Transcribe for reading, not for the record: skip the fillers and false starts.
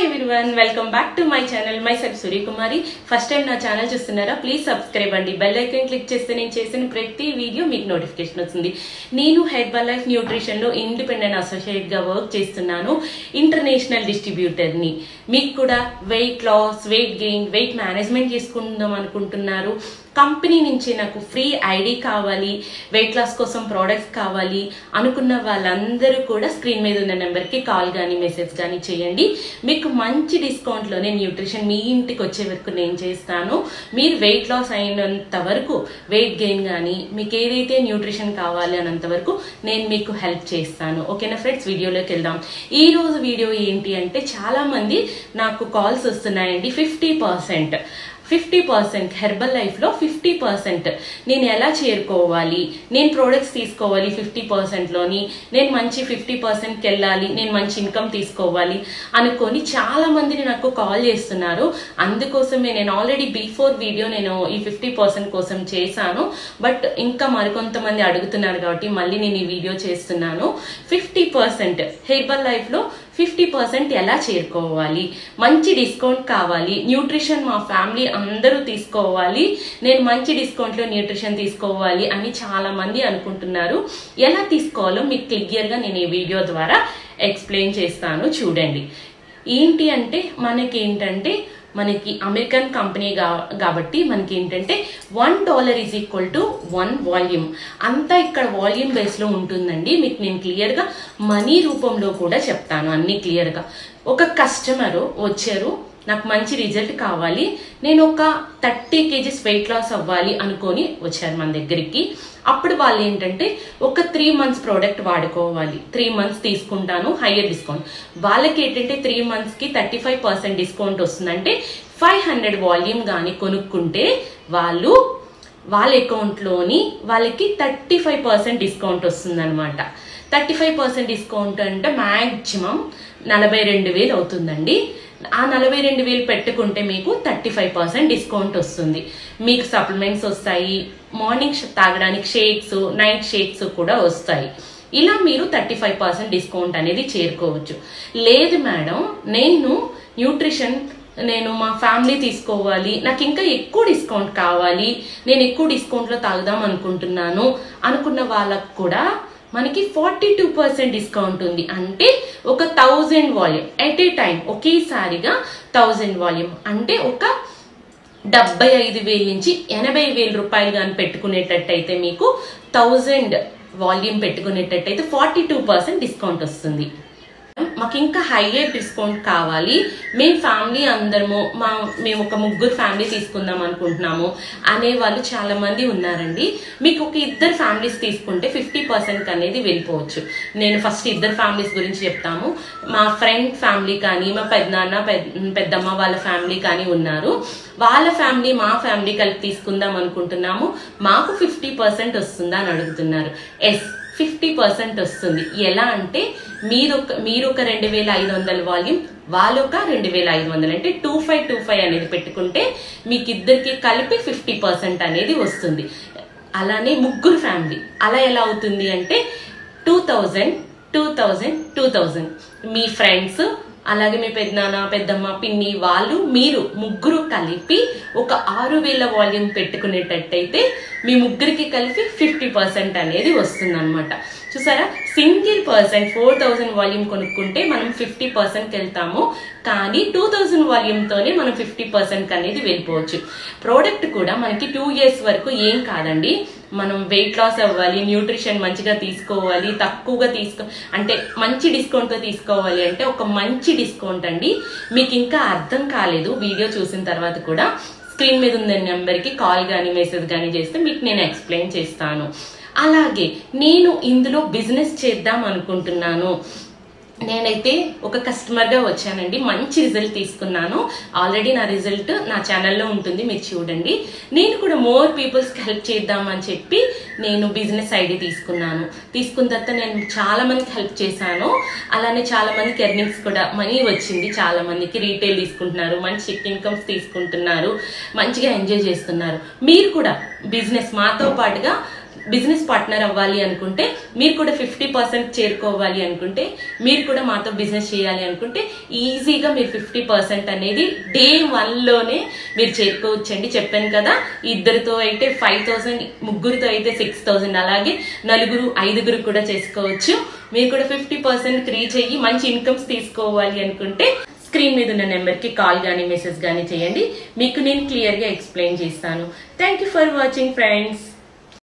everyone, welcome back to my channel. Myself Surya Kumari. First time na channel చూస్తున్నారా, please subscribe అండి. Bell icon click చేస్తే నేను చేసిన ప్రతి వీడియో మీకు నోటిఫికేషన్ వస్తుంది. నేను హెర్బల్ లైఫ్ న్యూట్రిషన్ లో ఇండిపెండెంట్ అసోసియేట్ గా వర్క్ చేస్తున్నాను. ఇంటర్నేషనల్ డిస్ట్రిబ్యూటర్ ని. మీకు కూడా weight loss, weight gain, weight management చేసుకుందాం అనుకుంటున్నారు, కంపెనీ నుంచి నాకు ఫ్రీ ఐడి కావాలి, వెయిట్ లాస్ కోసం ప్రోడక్ట్స్ కావాలి అనుకున్న వాళ్ళందరూ కూడా స్క్రీన్ మీద ఉన్న నెంబర్కి కాల్ కానీ మెసేజ్ కానీ చేయండి. మీకు మంచి డిస్కౌంట్లోనే న్యూట్రిషన్ మీ ఇంటికి వచ్చే వరకు నేను చేస్తాను. మీరు వెయిట్ లాస్ అయినంత వరకు, వెయిట్ గెయిన్ కానీ మీకు ఏదైతే న్యూట్రిషన్ కావాలి అన్నంత వరకు నేను మీకు హెల్ప్ చేస్తాను. ఓకేనా ఫ్రెండ్స్, వీడియోలోకి వెళ్దాం. ఈ రోజు వీడియో ఏంటి అంటే, చాలా మంది నాకు కాల్స్ వస్తున్నాయండి. 50% హెర్బల్ లైఫ్లో 50% నేను ఎలా చేరుకోవాలి, నేను ప్రోడక్ట్స్ తీసుకోవాలి 50%లోని, నేను మంచి 50%కి వెళ్ళాలి, నేను మంచి ఇన్కమ్ తీసుకోవాలి అనుకొని చాలా మందిని నాకు కాల్ చేస్తున్నారు. అందుకోసమే నేను ఆల్రెడీ బిఫోర్ వీడియో నేను ఈ 50% కోసం చేశాను. బట్ ఇంకా మరికొంతమంది అడుగుతున్నారు కాబట్టి మళ్ళీ నేను ఈ వీడియో చేస్తున్నాను. 50% హెర్బల్ లైఫ్లో 50% ఎలా చేరుకోవాలి, మంచి డిస్కౌంట్ కావాలి, న్యూట్రిషన్ మా ఫ్యామిలీ అందరూ తీసుకోవాలి, నేను మంచి డిస్కౌంట్లో న్యూట్రిషన్ తీసుకోవాలి అని చాలా మంది అనుకుంటున్నారు. ఎలా తీసుకోవాలో మీకు క్లియర్గా నేను ఈ వీడియో ద్వారా ఎక్స్ప్లెయిన్ చేస్తాను. చూడండి. ఏంటి అంటే, మనకి అమెరికన్ కంపెనీ కాబట్టి మనకి ఏంటంటే $1 ఈజ్ ఈక్వల్ టు 1 వాల్యూమ్. అంతా ఇక్కడ వాల్యూమ్ బేస్లో ఉంటుందండి. మీకు నేను క్లియర్గా మనీ రూపంలో కూడా చెప్తాను అన్ని క్లియర్గా. ఒక కస్టమరు వచ్చారు, నాకు మంచి రిజల్ట్ కావాలి, నేను ఒక 30 kgs వెయిట్ లాస్ అవ్వాలి అనుకొని వచ్చారు మన దగ్గరికి. అప్పుడు వాళ్ళు ఏంటంటే ఒక 3 months ప్రోడక్ట్ వాడుకోవాలి, 3 months తీసుకుంటాను హయ్యర్ డిస్కౌంట్. వాళ్ళకి ఏంటంటే 3 monthsకి 35% డిస్కౌంట్ వస్తుందంటే 500 వాల్యూమ్ కానీ కొనుక్కుంటే వాళ్ళ అకౌంట్లోని వాళ్ళకి 35% డిస్కౌంట్ వస్తుంది అనమాట. 35% డిస్కౌంట్ అంటే మ్యాక్సిమం 42,000 అవుతుందండి. ఆ 42,000 పెట్టుకుంటే మీకు 35% డిస్కౌంట్ వస్తుంది. మీకు సప్లిమెంట్స్ వస్తాయి, మార్నింగ్ తాగడానికి షేక్స్, నైట్ షేక్స్ కూడా వస్తాయి. ఇలా మీరు 35% డిస్కౌంట్ అనేది చేరుకోవచ్చు. లేదు మేడం, నేను మా ఫ్యామిలీ తీసుకోవాలి, నాకు ఇంకా ఎక్కువ డిస్కౌంట్ కావాలి, నేను ఎక్కువ డిస్కౌంట్లో తాగుదాం అనుకుంటున్నాను అనుకున్న వాళ్ళకు కూడా మనకి 42% డిస్కౌంట్ ఉంది. అంటే ఒక 1000 వాల్యూమ్ ఎట్ ఏ టైం, ఒకేసారిగా 1000 వాల్యూమ్ అంటే ఒక 75,000 నుంచి 80,000 రూపాయలు కానీ పెట్టుకునేటట్టయితే, మీకు 1000 వాల్యూమ్ పెట్టుకునేటట్టయితే 42% డిస్కౌంట్ వస్తుంది. మాకు ఇంకా హయ్యర్ డిస్కౌంట్ కావాలి, మేము ఫ్యామిలీ అందరము, మేము ఒక 3 ఫ్యామిలీ తీసుకుందాం అనుకుంటున్నాము అనే వాళ్ళు చాలా మంది ఉన్నారండి. మీకు ఒక 2 ఫ్యామిలీస్ తీసుకుంటే 50% అనేది వెళ్ళిపోవచ్చు. నేను ఫస్ట్ 2 ఫ్యామిలీస్ గురించి చెప్తాము. మా ఫ్రెండ్ ఫ్యామిలీ కానీ, మా పెద్దనాన్న పెద్దమ్మ వాళ్ళ ఫ్యామిలీ కానీ ఉన్నారు. వాళ్ళ ఫ్యామిలీ మా ఫ్యామిలీ కలిపి తీసుకుందాం అనుకుంటున్నాము, మాకు 50% వస్తుందా అని అడుగుతున్నారు. ఎస్, 50% వస్తుంది. ఎలా అంటే, మీరు ఒక 2,500 వాల్యూమ్, వాళ్ళొక 2,500 అంటే 2525 అనేది పెట్టుకుంటే మీకు ఇద్దరికి కలిపి 50% అనేది వస్తుంది. అలానే 3 ఫ్యామిలీ అలా ఎలా అవుతుంది అంటే 2000 2000 2000 మీ ఫ్రెండ్స్, అలాగే మీ పెద్దనాన్న, పెద్దమ్మ, పిన్ని వాళ్ళు, మీరు 3 కలిపి ఒక 6,000 వాల్యూమ్ పెట్టుకునేటట్టయితే మీ 3కి కలిపి 50% అనేది వస్తుంది అనమాట. చూసారా, సింగిల్ పర్సన్ 4,000 వాల్యూమ్ కొనుక్కుంటే మనం 50%కి వెళ్తాము, కానీ 2,000 వాల్యూమ్తోనే మనం 50% అనేది వెళ్ళిపోవచ్చు. ప్రోడక్ట్ కూడా మనకి 2 years వరకు ఏం కాదండి. మనం వెయిట్ లాస్ అవ్వాలి, న్యూట్రిషన్ మంచిగా తీసుకోవాలి, తక్కువగా అంటే మంచి డిస్కౌంట్తో తీసుకోవాలి అంటే ఒక మంచి డిస్కౌంట్ అండి. మీకు ఇంకా అర్థం కాలేదు వీడియో చూసిన తర్వాత కూడా స్క్రీన్ మీద ఉన్న నెంబర్కి కాల్ కానీ మెసేజ్ కానీ చేస్తే మీకు నేను ఎక్స్ప్లెయిన్ చేస్తాను. అలాగే నేను ఇందులో బిజినెస్ చేద్దాం అనుకుంటున్నాను. నేనైతే ఒక కస్టమర్గా వచ్చానండి, మంచి రిజల్ట్ తీసుకున్నాను. ఆల్రెడీ నా రిజల్ట్ నా ఛానల్లో ఉంటుంది, మీరు చూడండి. నేను కూడా మోర్ పీపుల్స్కి హెల్ప్ చేద్దామని చెప్పి నేను బిజినెస్ ఐడి తీసుకున్నాను. తీసుకున్న తర్వాత నేను చాలా మందికి హెల్ప్ చేశాను. అలానే చాలా మందికి ఎర్నింగ్స్ కూడా మనీ వచ్చింది. చాలా మందికి రీటైల్ తీసుకుంటున్నారు, మంచి ఇన్కమ్స్ తీసుకుంటున్నారు, మంచిగా ఎంజాయ్ చేస్తున్నారు. మీరు కూడా బిజినెస్ మాతో పాటుగా బిజినెస్ పార్ట్నర్ అవ్వాలి అనుకుంటే, మీరు కూడా 50% చేరుకోవాలి అనుకుంటే, మీరు కూడా మాతో బిజినెస్ చేయాలి అనుకుంటే ఈజీగా మీరు 50% అనేది డే 1లోనే మీరు చేరుకోవచ్చండి. చెప్పాను కదా, ఇద్దరితో అయితే 5000, ముగ్గురితో అయితే 6000, అలాగే నలుగురు 5గురు కూడా చేసుకోవచ్చు. మీరు కూడా 50% రీచ్ అయ్యి మంచి ఇన్కమ్స్ తీసుకోవాలి అనుకుంటే స్క్రీన్ మీద ఉన్న నెంబర్కి కాల్ కానీ మెసేజ్ కానీ చేయండి. మీకు నేను క్లియర్గా ఎక్స్ప్లెయిన్ చేస్తాను. Thank you for watching friends.